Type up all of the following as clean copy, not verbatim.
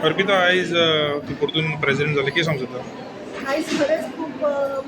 अर्पिता आयज तूं परतून प्रेसिडेंट जालें, कितें सांगूंक जाता? आयज खरेंच खूब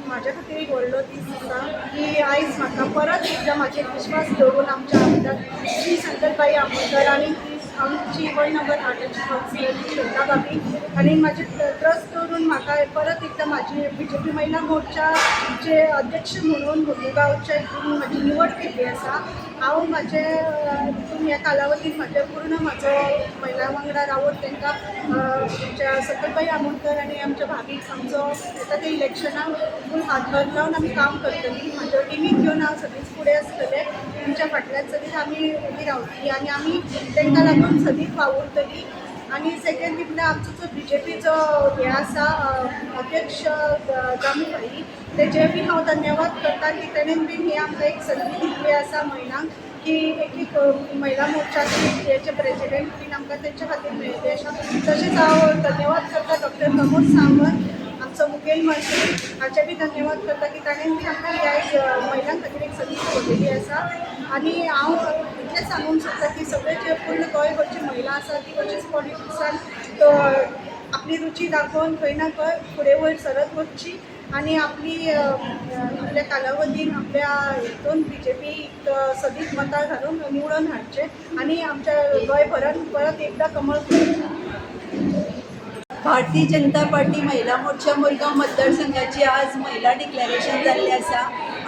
म्हाज्या खातीर एक व्हडलो दीस आसा की आयज म्हाका परत एकदां म्हाजेर विश्वास दवरून आमच्या आमदार श्री संतलबाई आमोणकर आनी आमची वड नंबर 8ची कावन्सिलर श्वेता भाभी आनी म्हाजे ट्रस्ट दवरून म्हाका परत एकदां म्हाजी BJP महिला मोर्चाचे अध्यक्ष म्हणून मुरमुगांवचे हितून म्हाजी निवड केल्ली आसा. हांव म्हाजे हितून ह्या कालावधीन म्हाजे पूर्ण म्हाजो महिला वांगडा रावून तांकां आमच्या संतलबाई आमोणकर आनी आमच्या भाभीक आमचो येता त्या इलेक्शनाक फूल हातभार लावन आमी काम करतलीं. म्हाज्या टिमीक घेवन हांव सदींच फुडें आसतलें. तुमच्या फाटल्यान सदींच आमी उबी रावतलीं आनी आमी तांकां लागून सदींच वावुरतलीं. आनी सेकंडली म्हणल्यार आमचो जो BJPचो हे आसा अध्यक्ष दामूबाई, तेजे बी हांव धन्यवाद करता की तेणेन बी ही आमकां एक संदी दिल्ली आसा महिलांक की एक महिला मोर्चाचे हेचे प्रेसिडेंट बीन आमकां तेंच्या खातीर मेळिल्ले आसा. तशेंच हांव धन्यवाद करता डॉक्टर प्रमोद सावंत आमचो मुखेल मंत्री हाचे बी धन्यवाद करता की ताणें बी आमकां ह्या महिलां खातीर एक संदी दवरलेली आसा. आनी हांव इतलें सांगूंक सोदता की सगळे जे पूर्ण गोंयभरची महिला आसा ती कशीच पॉलिटिक्सान आपली रुची दाखोवन खंय ना खंय फुडें वयर सरत वचची आनी आपल्या कालावधीन आपल्या हितून BJP सदींच मतां घालून निवडून हाडचे आनी आमच्या गोंयभरान परत एकदां कमळ फुलोवचें. भारतीय जनता पार्टी महिला मोर्चा मुरगांव मतदारसंघाची आज महिला डिक्लेरेशन जाल्लें आसा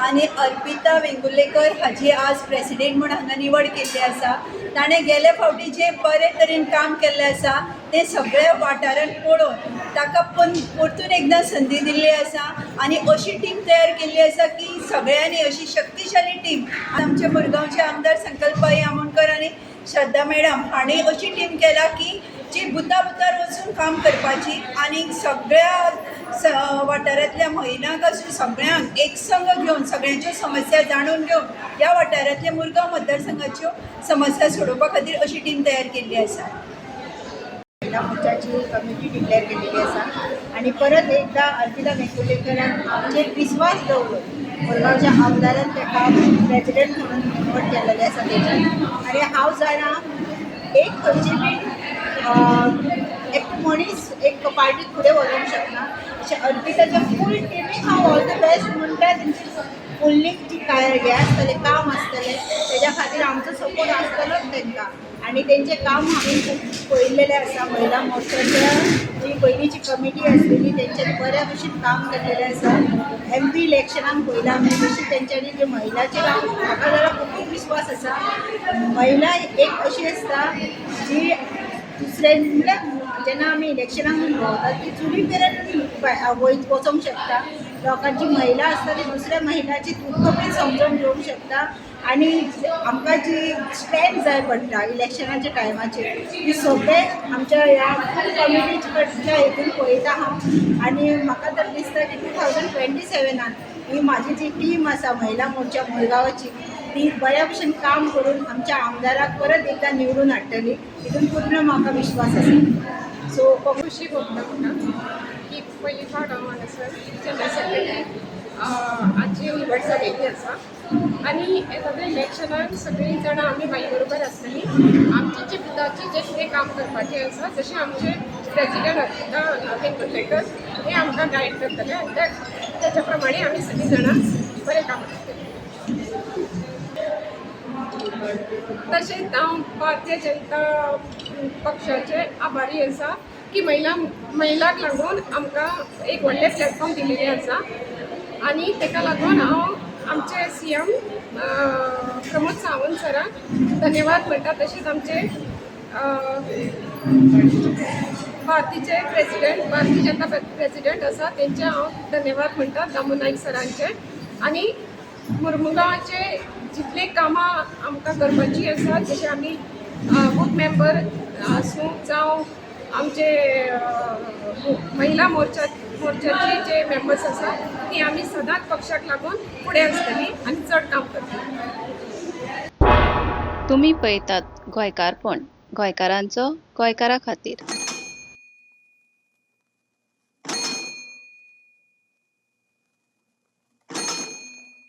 आनी अर्पिता वेंगुर्लेकर हाजी आज प्रेसिडेंट म्हूण हांगा निवड केल्ली आसा. ताणें गेले फावटी जे बरे तरेन काम केल्लें आसा तें सगळ्या वाठारांत पळोवन ताका परतून एकदां संदी दिल्ली आसा आनी अशी टीम तयार केल्ली आसा की सगळ्यांनी अशी शक्तिशाली टीम. आमच्या मुरगांवचे आमदार संकल्पबाई आमोणकर आनी श्रद्धा मॅडम हांणी अशी टीम केला की जी बुतार वचून काम करपाची आनी सगळ्या वाठारांतल्या महिलांक अशें सगळ्यांक एक संघ घेवन सगळ्यांच्यो समस्या जाणून घेवन ह्या वाठारांतल्या मुरगांव मतदारसंघाच्यो समस्या सोडोवपा खातीर अशी टीम तयार केल्ली आसा. महिला मोर्चाची कमिटी डिक्लेअर केलेली आसा आनी परत एकदा अर्पिता वेंगुर्लेकरान आमचेर विश्वास दवरून मुरगांवच्या आमदारान ताका प्रेसिडेंट म्हणून निवड केलेली आसा तेजी. आनी हांव जाणा एक खंयची बी एक मनीस एक पार्टी फुडें व्हरूंक शकना अशें अर्पिताच्या फूल टिमीक हांव ऑल द बेस्ट म्हणटा. तेंची फुल्ली जी हें आसतलें काम आसतलें तेज्या खातीर आमचो सपोर्ट आसतलोच तांकां. आनी तेंचें काम हांवें खूब पळयल्लेलें आसा. महिला मोर्चाच्या जी पयलींची कमिटी आसलेली तेंच्यानी बऱ्या भशेन काम केल्लेलें आसा. MP इलेक्शनाक पयलां आमी तशी तेंच्यांनी जे महिलाचेर म्हाका जाल्यार खूब विश्वास आसा. महिला एक अशी आसता जी दुसऱ्या म्हणल्यार जेन्ना आमी इलेक्शनाक भोंवतात ती चुली मेरेन वचोंक शकता. लोकांची महिला आसता ती दुसऱ्या महिलाची दुख्ख बी समजून घेवंक शकता आनी आमकां जी स्ट्रेंथ जाय पडटा इलेक्शनाच्या टायमाचेर ती सगळे आमच्या ह्या कमिटीच्या हितून पळयता हांव. आनी म्हाका तर दिसता की 2027 ही म्हाजी जी टीम आसा महिला मोर्चा मुरगांवाची ती बऱ्या भशेन काम करून आमच्या आमदाराक परत एकदां निवडून हाडटली हितून पूर्ण म्हाका विश्वास आसा. सो खुशी भोगता म्हाका की पयली फावट हांव हांगासर जनरल सेक्रेटरी आजची निवड जालेली आसा आनी येता इलेक्शनाक सगळीं जाणां आमी बाई बरोबर आसतलीं. आमची जी बुदाची जे कितें काम करपाचें आसा जशें आमचे प्रेसिडेंट अर्पिता वेंगुर्लेकर हे आमकां गायड करतले आनी तेच्या प्रमाणे आमी सगळीं जाणां बरें काम करतलीं. तशेंच हांव भारतीय जनता पक्षाचे आभारी आसा की महिलांक लागून आमकां एक व्हडलें प्लॅटफॉर्म दिलेलें आसा आनी ताका लागून हांव आमचे CM प्रमोद सावंत सराक धन्यवाद म्हणटा. तशेंच आमचे भारतीय जनता प्रेसिडेंट आसा तेंचे हांव धन्यवाद म्हणटा दामू नायक सरांचे. आनी मुरमुगांवाचे जितले कामां आमकां करपाची आसा जशें आमी बूथ मेंबर आसूं जावं आमचे महिला मोर्चाचे जे मेंबर्स आसा ती आमी सदांच पक्षाक लागून फुडें आसतलीं आनी चड काम करतलीं. तुम्ही पळयतात गोंयकारपण, गोंयकारांचो गोंयकारा खातीर.